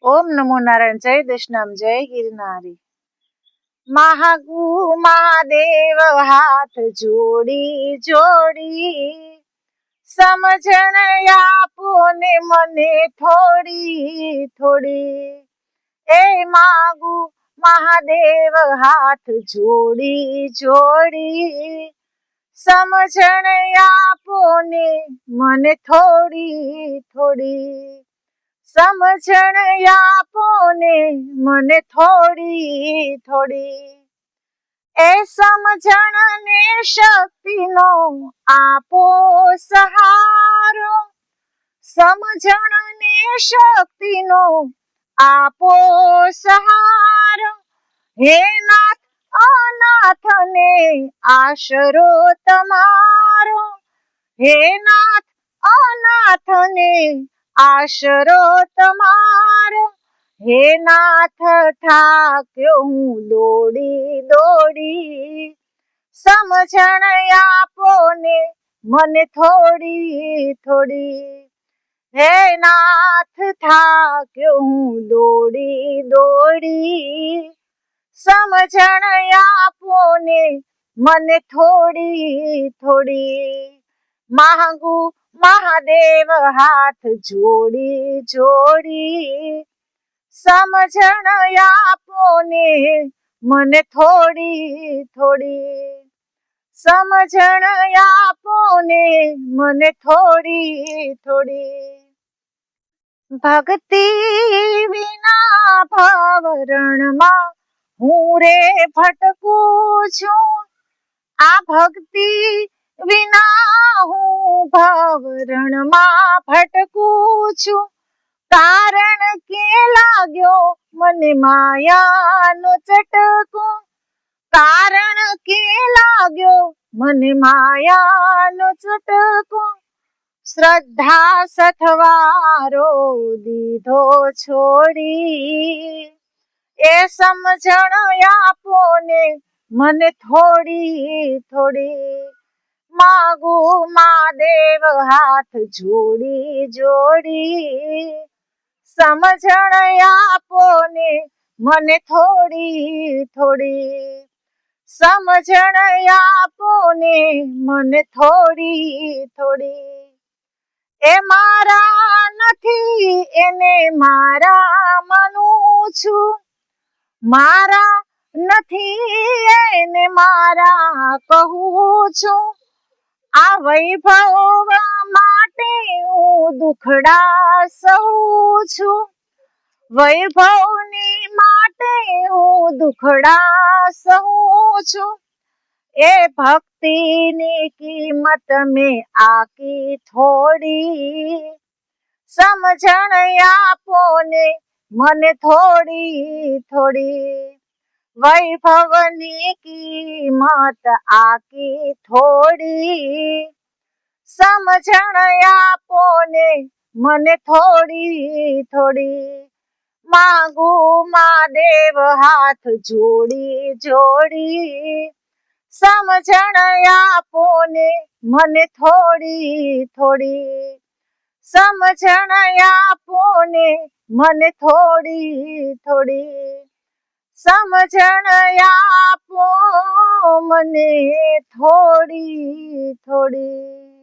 ઓમ નમો નારાયણ. જય દશનામ, જય ગિરનારી. મહાગુ મહાદેવ હાથ જોડી જોડી, સમજણ આપો ને મને થોડી થોડી. એ માગુ મહાદેવ હાથ જોડી જોડી, સમજણ આપો ને મને થોડી થોડી. સમજણ આપો ને મને થોડી થોડી. એ સમજણ ને શક્તિનો આપો સહારો, સમજણ ને શક્તિનો આપો સહારો. હે નાથ અનાથ ને આશરો તમારો, હે નાથ અનાથ ને આશરો તમારો. હે નાથ થાક્યો હું દોડી દોડી, સમજણ આપો ને મને થોડી થોડી. હે નાથ થાક્યો હું દોડી દોડી, સમજણ આપો ને મને થોડી થોડી. માંગુ મહાદેવ હાથ જોડી જોડી, સમજણ આપો ને મને થોડી થોડી. સમજણ આપો ને મને થોડી થોડી. ભક્તિ વિના ભવરણમાં હું રે ભટકું છું. આ ભક્તિ વિના હું ભવરણમાં ભટકું છું. કારણ કે લાગ્યો મને માયાનો ચટકો, કારણ કે લાગ્યો મને માયાનો ચટકો. શ્રદ્ધા સથવારો દીધો છોડી, એ સમજણ આપો ને મને થોડી થોડી. માગુ મહાદેવ હાથ જોડી જોડી, સમજણ આપો ને મને થોડી થોડી. સમજણ આપો ને મને થોડી થોડી. એ મારા નથી એને મારા માનું છું, મારા નથી એને મારા કહું છું. આ વૈભવ માટે હું દુખડા સહું છું, વૈભવની માટે હું દુખડા સહું છું. એ ભક્તિની કિંમત મેં આકી થોડી, સમજણ આપો ને મને થોડી થોડી. વૈભવની કિંમત આકી થોડી, સમજણ આપો ને મને થોડી થોડી. માંગુ મહાદેવ હાથ જોડી જોડી, સમજણ આપો ને મને થોડી થોડી. સમજણ આપો ને મને થોડી થોડી. સમજણ આપો મને થોડી થોડી.